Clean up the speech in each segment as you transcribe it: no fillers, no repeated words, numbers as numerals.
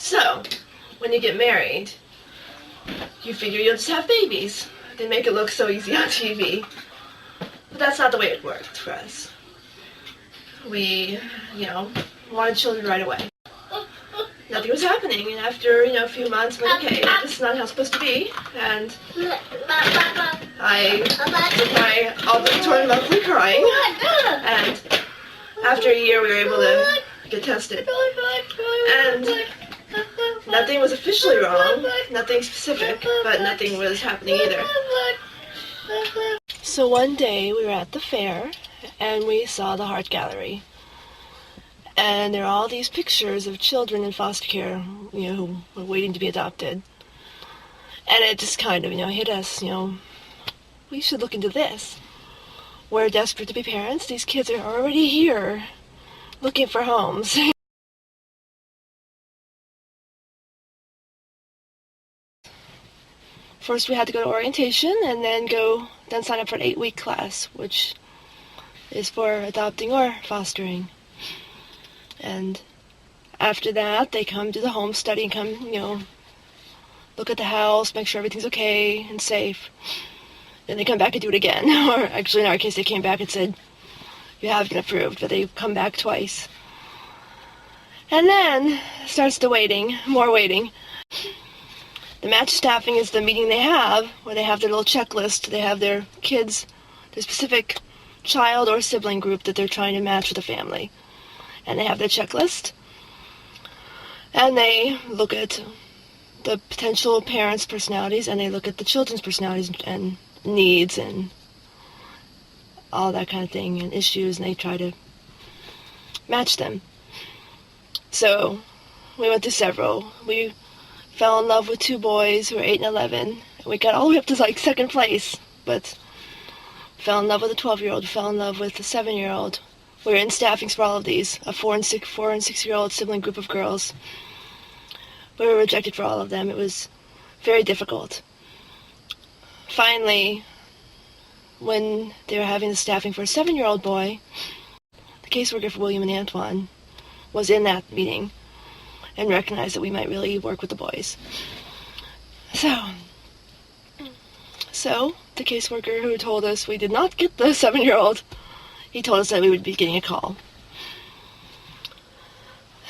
So, when you get married, you figure you'll just have babies. They make it look so easy on TV. But that's not the way it worked for us. We, wanted children right away. Nothing was happening, and after, a few months, I'm like, okay, this is not how it's supposed to be, and I did my obligatory monthly crying, and after a year we were able to get tested, and nothing was officially wrong, nothing specific, but nothing was happening either. So one day we were at the fair, and we saw the Heart Gallery. And there are all these pictures of children in foster care, who were waiting to be adopted. And it just kind of, hit us, we should look into this. We're desperate to be parents. These kids are already here, looking for homes. First we had to go to orientation and then sign up for an 8-week class, which is for adopting or fostering. And after that, they come to the home study and come, look at the house, make sure everything's okay and safe. Then they come back and do it again. Or actually, in our case, they came back and said, you have been approved, but they come back twice. And then starts the waiting, more waiting. The match staffing is the meeting they have, where they have their little checklist. They have their kids, their specific child or sibling group that they're trying to match with a family. And they have their checklist, and they look at the potential parents' personalities, and they look at the children's personalities and needs and all that kind of thing, and issues, and they try to match them. So we went to several. We fell in love with 2 boys who were 8 and 11, and we got all the way up to second place, but fell in love with a 12-year-old, fell in love with a 7-year-old. We were in staffings for all of these, a 4 and 6-year-old sibling group of girls. We were rejected for all of them. It was very difficult. Finally, when they were having the staffing for a 7-year-old boy, the caseworker for William and Antoine was in that meeting and recognized that we might really work with the boys. So the caseworker who told us we did not get the 7-year-old, he told us that we would be getting a call.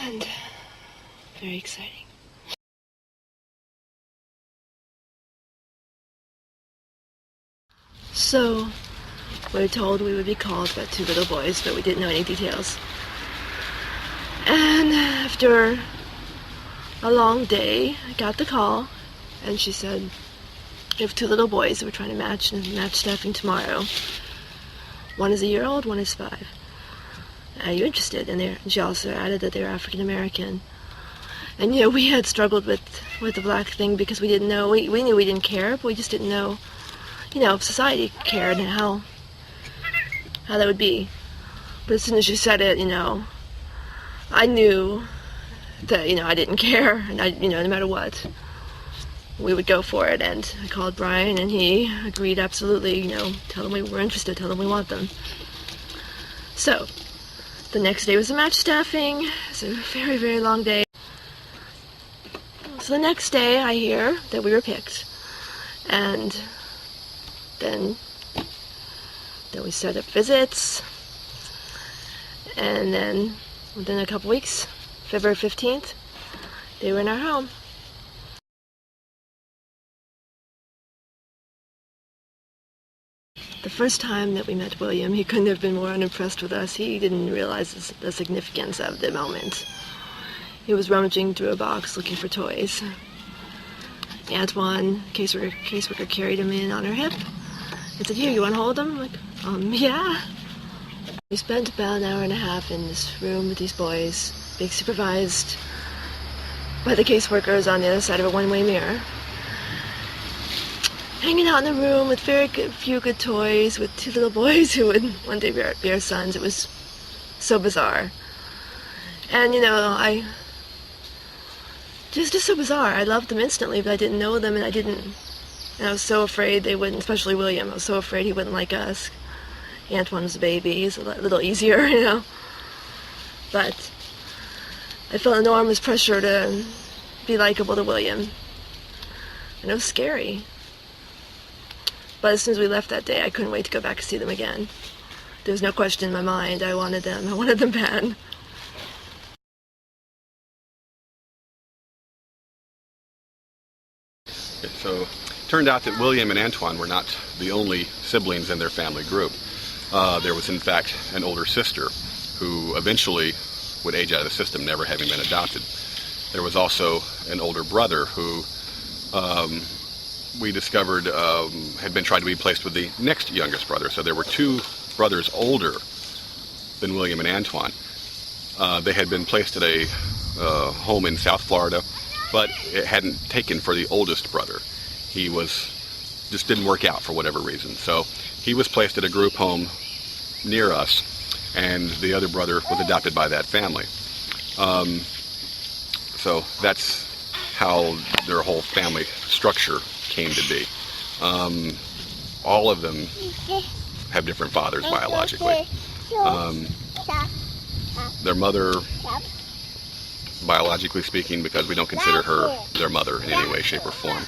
And very exciting. So we were told we would be called by 2 little boys, but we didn't know any details. And after a long day, I got the call, and she said, we have 2 little boys that we're trying to match staffing tomorrow. 1 is a year old, 1 is 5. Are you interested? And she also added that they were African American. And we had struggled with the black thing because we didn't know. We knew we didn't care, but we just didn't know, if society cared and how that would be. But as soon as she said it, I knew that I didn't care, and no matter what, we would go for it. And I called Brian, and he agreed absolutely, tell them we were interested, tell them we want them. So the next day was the match staffing. It was a very, very long day. So the next day I hear that we were picked, and then we set up visits, and then within a couple weeks, February 15th, they were in our home. The first time that we met William, he couldn't have been more unimpressed with us. He didn't realize the significance of the moment. He was rummaging through a box looking for toys. Antoine, caseworker carried him in on her hip and said, "Here, you want to hold him?" I'm like, yeah. We spent about an hour and a half in this room with these boys, being supervised by the caseworkers on the other side of a one-way mirror. Hanging out in the room with few good toys, with 2 little boys who would one day be our sons. It was so bizarre. And, just so bizarre. I loved them instantly, but I didn't know them, and I was so afraid they wouldn't, especially William. I was so afraid he wouldn't like us. Antoine was a baby. He's a little easier, But I felt enormous pressure to be likable to William. And it was scary. But as soon as we left that day, I couldn't wait to go back and see them again. There was no question in my mind. I wanted them. I wanted them bad. So it turned out that William and Antoine were not the only siblings in their family group. There was, in fact, an older sister who eventually would age out of the system, never having been adopted. There was also an older brother who we discovered had been trying to be placed with the next youngest brother. So there were two brothers older than William and Antoine. They had been placed at a home in South Florida, but it hadn't taken for the oldest brother. He just didn't work out for whatever reason. So he was placed at a group home near us, and the other brother was adopted by that family. So that's how their whole family structure came to be. All of them have different fathers biologically. Their mother, biologically speaking, because we don't consider her their mother in any way, shape, or form.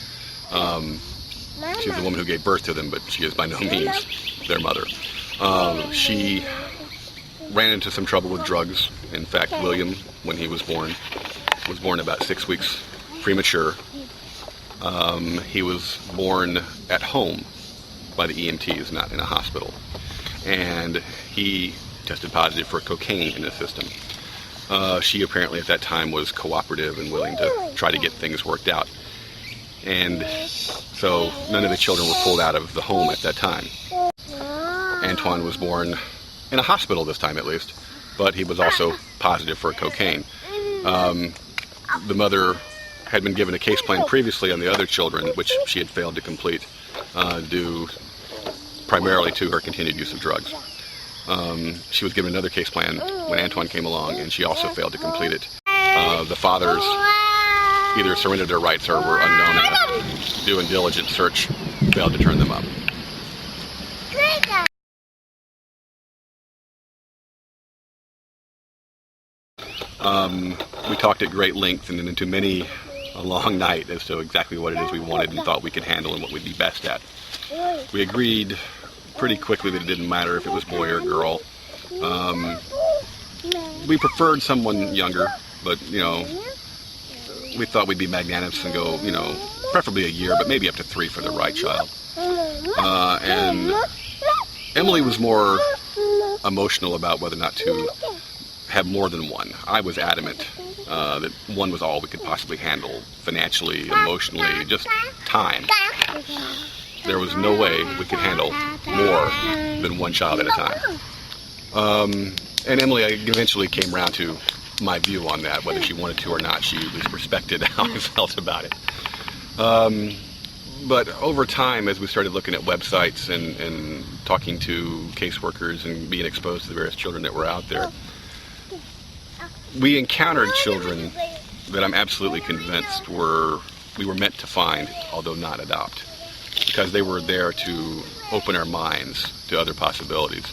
She's the woman who gave birth to them, but she is by no means their mother. She ran into some trouble with drugs. In fact, William, when he was born about 6 weeks premature. He was born at home by the EMTs, not in a hospital. And he tested positive for cocaine in his system. She apparently at that time was cooperative and willing to try to get things worked out. And so none of the children were pulled out of the home at that time. Antoine was born in a hospital this time at least, but he was also positive for cocaine. The mother had been given a case plan previously on the other children, which she had failed to complete due primarily to her continued use of drugs. She was given another case plan when Antoine came along, and she also failed to complete it. The fathers either surrendered their rights or were unknown enough to do a diligent search, failed to turn them up. We talked at great length and into many a long night as to exactly what it is we wanted and thought we could handle and what we'd be best at. We agreed pretty quickly that it didn't matter if it was boy or girl. We preferred someone younger, but, we thought we'd be magnanimous and go, preferably a year, but maybe up to 3 for the right child. And Emily was more emotional about whether or not to have more than one. I was adamant that one was all we could possibly handle financially, emotionally, just time. There was no way we could handle more than one child at a time. And Emily eventually came around to my view on that, whether she wanted to or not. She at least respected how I felt about it. But over time, as we started looking at websites and talking to caseworkers and being exposed to the various children that were out there, we encountered children that I'm absolutely convinced we were meant to find, although not adopt, because they were there to open our minds to other possibilities.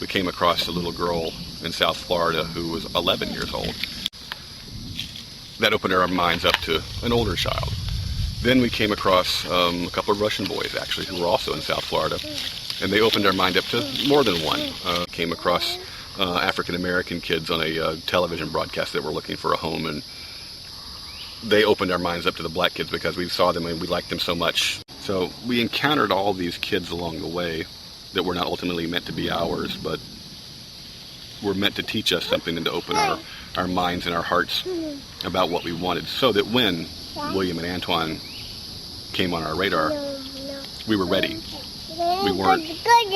We came across a little girl in South Florida who was 11 years old. That opened our minds up to an older child. Then we came across a couple of Russian boys, actually, who were also in South Florida, and they opened our mind up to more than one. Came across African-American kids on a television broadcast that were looking for a home, and they opened our minds up to the black kids because we saw them and we liked them so much. So we encountered all these kids along the way that were not ultimately meant to be ours, but were meant to teach us something and to open our minds and our hearts about what we wanted, so that when William and Antoine came on our radar, we were ready. We weren't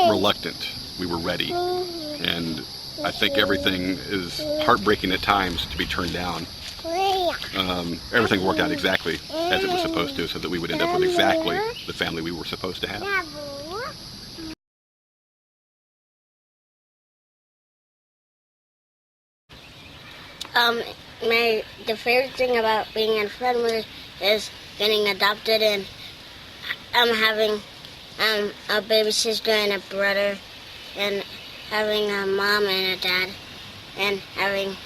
reluctant. We were ready. And I think everything is heartbreaking at times to be turned down. Everything worked out exactly as it was supposed to, so that we would end up with exactly the family we were supposed to have. The favorite thing about being in Fenway is getting adopted, and having a baby sister and a brother, and having a mom and a dad, and having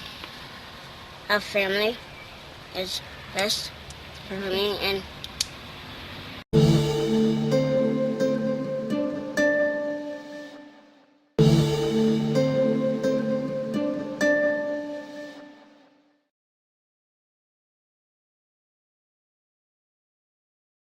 a family is best. for me, and